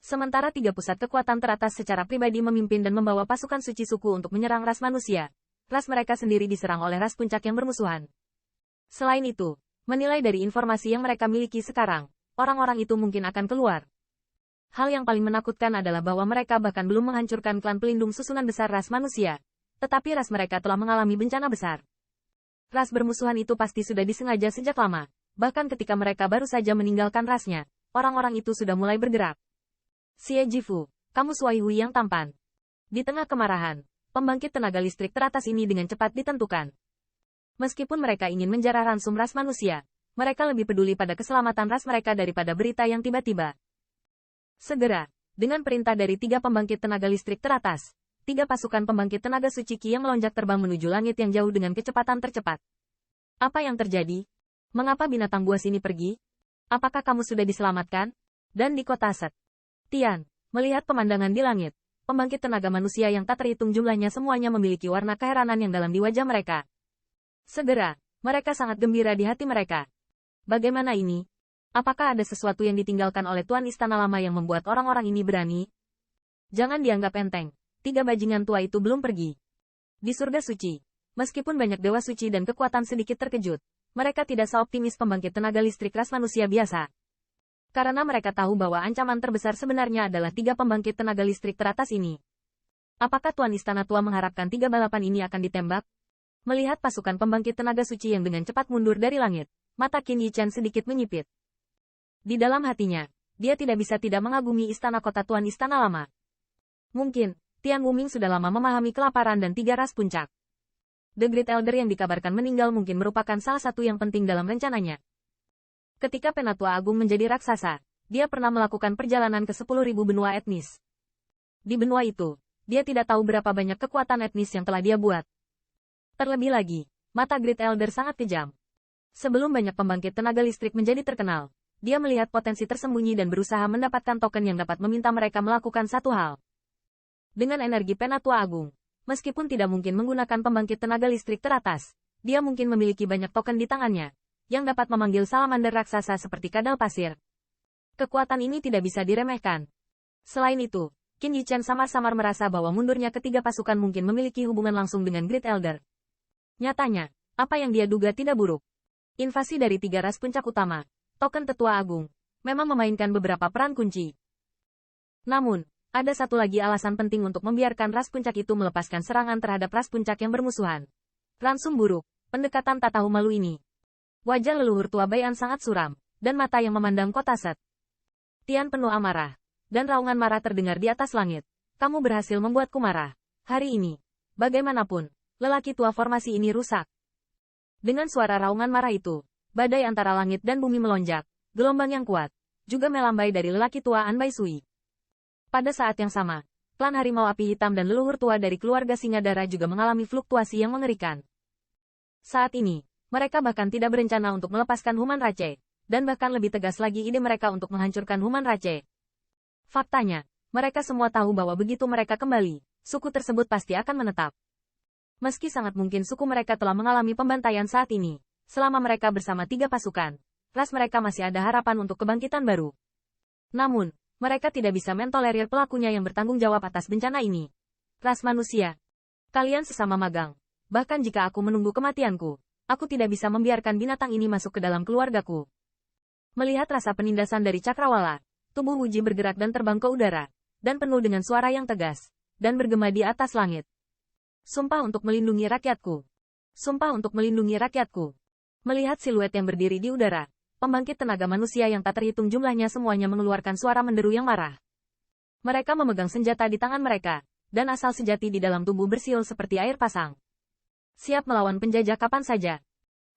Sementara tiga pusat kekuatan teratas secara pribadi memimpin dan membawa pasukan suci suku untuk menyerang ras manusia, ras mereka sendiri diserang oleh ras puncak yang bermusuhan. Selain itu, menilai dari informasi yang mereka miliki sekarang, orang-orang itu mungkin akan keluar. Hal yang paling menakutkan adalah bahwa mereka bahkan belum menghancurkan klan pelindung susunan besar ras manusia, tetapi ras mereka telah mengalami bencana besar. Ras bermusuhan itu pasti sudah disengaja sejak lama, bahkan ketika mereka baru saja meninggalkan rasnya, orang-orang itu sudah mulai bergerak. Xie Jifu, kamu Suai Hui yang tampan. Di tengah kemarahan, pembangkit tenaga listrik teratas ini dengan cepat ditentukan. Meskipun mereka ingin menjarah ransum ras manusia, mereka lebih peduli pada keselamatan ras mereka daripada berita yang tiba-tiba. Segera, dengan perintah dari tiga pembangkit tenaga listrik teratas, tiga pasukan pembangkit tenaga suci Qi yang melonjak terbang menuju langit yang jauh dengan kecepatan tercepat. Apa yang terjadi? Mengapa binatang buas ini pergi? Apakah kamu sudah diselamatkan? Dan di kota Set, Tian, melihat pemandangan di langit, pembangkit tenaga manusia yang tak terhitung jumlahnya semuanya memiliki warna keheranan yang dalam di wajah mereka. Segera, mereka sangat gembira di hati mereka. Bagaimana ini? Apakah ada sesuatu yang ditinggalkan oleh Tuan Istana Lama yang membuat orang-orang ini berani? Jangan dianggap enteng, tiga bajingan tua itu belum pergi. Di surga suci, meskipun banyak dewa suci dan kekuatan sedikit terkejut, mereka tidak seoptimis pembangkit tenaga listrik ras manusia biasa. Karena mereka tahu bahwa ancaman terbesar sebenarnya adalah tiga pembangkit tenaga listrik teratas ini. Apakah Tuan Istana Tua mengharapkan tiga balapan ini akan ditembak? Melihat pasukan pembangkit tenaga suci yang dengan cepat mundur dari langit, mata Qin Yichen sedikit menyipit. Di dalam hatinya, dia tidak bisa tidak mengagumi istana kota Tuan Istana Lama. Mungkin, Tian Wuming sudah lama memahami kelaparan dan tiga ras puncak. The Great Elder yang dikabarkan meninggal mungkin merupakan salah satu yang penting dalam rencananya. Ketika Penatua Agung menjadi raksasa, dia pernah melakukan perjalanan ke 10.000 benua etnis. Di benua itu, dia tidak tahu berapa banyak kekuatan etnis yang telah dia buat. Terlebih lagi, mata Great Elder sangat kejam. Sebelum banyak pembangkit tenaga listrik menjadi terkenal, dia melihat potensi tersembunyi dan berusaha mendapatkan token yang dapat meminta mereka melakukan satu hal. Dengan energi Penatua Agung, meskipun tidak mungkin menggunakan pembangkit tenaga listrik teratas, dia mungkin memiliki banyak token di tangannya, yang dapat memanggil salamander raksasa seperti kadal pasir. Kekuatan ini tidak bisa diremehkan. Selain itu, Qin Yichen samar-samar merasa bahwa mundurnya ketiga pasukan mungkin memiliki hubungan langsung dengan Great Elder. Nyatanya, apa yang dia duga tidak buruk. Invasi dari tiga ras puncak utama, token Tetua Agung, memang memainkan beberapa peran kunci. Namun, ada satu lagi alasan penting untuk membiarkan ras puncak itu melepaskan serangan terhadap ras puncak yang bermusuhan. Ransum buruk, pendekatan tak tahu malu ini. Wajah leluhur tua Bai'an sangat suram, dan mata yang memandang kota Set Tian penuh amarah, dan raungan marah terdengar di atas langit. Kamu berhasil membuatku marah. Hari ini, bagaimanapun, lelaki tua formasi ini rusak. Dengan suara raungan marah itu, badai antara langit dan bumi melonjak, gelombang yang kuat, juga melambai dari lelaki tua An Bai Sui. Pada saat yang sama, klan harimau api hitam dan leluhur tua dari keluarga Singadara juga mengalami fluktuasi yang mengerikan. Saat ini, mereka bahkan tidak berencana untuk melepaskan Human Rache, dan bahkan lebih tegas lagi ide mereka untuk menghancurkan Human Rache. Faktanya, mereka semua tahu bahwa begitu mereka kembali, suku tersebut pasti akan menetap. Meski sangat mungkin suku mereka telah mengalami pembantaian saat ini, selama mereka bersama tiga pasukan, ras mereka masih ada harapan untuk kebangkitan baru. Namun, mereka tidak bisa mentolerir pelakunya yang bertanggung jawab atas bencana ini. Ras manusia, kalian sesama magang, bahkan jika aku menunggu kematianku, aku tidak bisa membiarkan binatang ini masuk ke dalam keluargaku. Melihat rasa penindasan dari Cakrawala, tubuh Wuji bergerak dan terbang ke udara, dan penuh dengan suara yang tegas, dan bergema di atas langit. Sumpah untuk melindungi rakyatku. Sumpah untuk melindungi rakyatku. Melihat siluet yang berdiri di udara, pembangkit tenaga manusia yang tak terhitung jumlahnya semuanya mengeluarkan suara menderu yang marah. Mereka memegang senjata di tangan mereka, dan asal sejati di dalam tubuh bersiul seperti air pasang. Siap melawan penjajah kapan saja.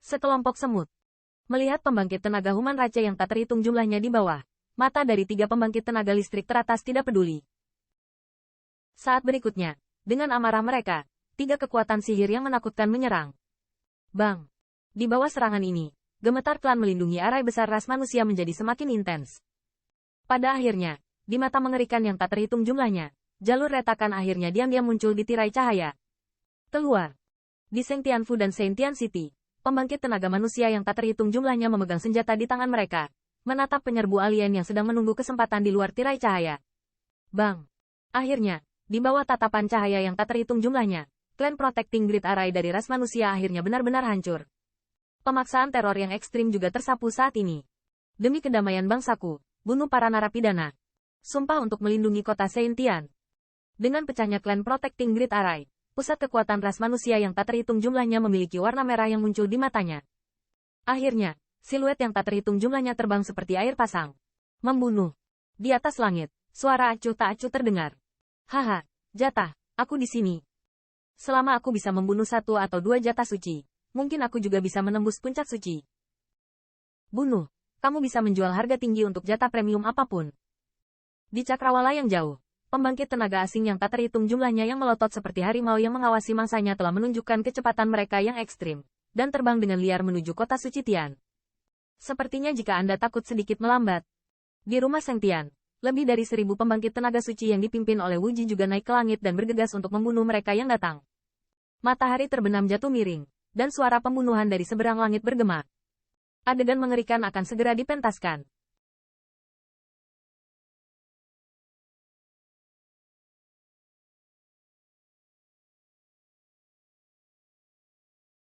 Sekelompok semut. Melihat pembangkit tenaga Human Rache yang tak terhitung jumlahnya di bawah, mata dari tiga pembangkit tenaga listrik teratas tidak peduli. Saat berikutnya, dengan amarah mereka, tiga kekuatan sihir yang menakutkan menyerang. Bang! Di bawah serangan ini, gemetar klan melindungi arai besar ras manusia menjadi semakin intens. Pada akhirnya, di mata mengerikan yang tak terhitung jumlahnya, jalur retakan akhirnya diam-diam muncul di tirai cahaya. Keluar! Di Seng Tianfu dan Saint Tian City, pembangkit tenaga manusia yang tak terhitung jumlahnya memegang senjata di tangan mereka, menatap penyerbu alien yang sedang menunggu kesempatan di luar tirai cahaya. Bang! Akhirnya, di bawah tatapan cahaya yang tak terhitung jumlahnya, klan Protecting Grid Array dari ras manusia akhirnya benar-benar hancur. Pemaksaan teror yang ekstrim juga tersapu saat ini. Demi kedamaian bangsaku, bunuh para narapidana. Sumpah untuk melindungi kota Saint-Tian. Dengan pecahnya klan Protecting Grid Array, pusat kekuatan ras manusia yang tak terhitung jumlahnya memiliki warna merah yang muncul di matanya. Akhirnya, siluet yang tak terhitung jumlahnya terbang seperti air pasang. Membunuh. Di atas langit, suara acuh tak acuh terdengar. Haha, jatah, aku di sini. Selama aku bisa membunuh 1 atau 2 jatah suci, mungkin aku juga bisa menembus puncak suci. Bunuh, kamu bisa menjual harga tinggi untuk jatah premium apapun. Di cakrawala yang jauh, pembangkit tenaga asing yang tak terhitung jumlahnya yang melotot seperti harimau yang mengawasi mangsanya telah menunjukkan kecepatan mereka yang ekstrim, dan terbang dengan liar menuju kota suci Tian. Sepertinya jika Anda takut sedikit melambat. Di rumah Seng Tian, lebih dari 1000 pembangkit tenaga suci yang dipimpin oleh Wuji juga naik ke langit dan bergegas untuk membunuh mereka yang datang. Matahari terbenam jatuh miring, dan suara pembunuhan dari seberang langit bergema. Adegan mengerikan akan segera dipentaskan.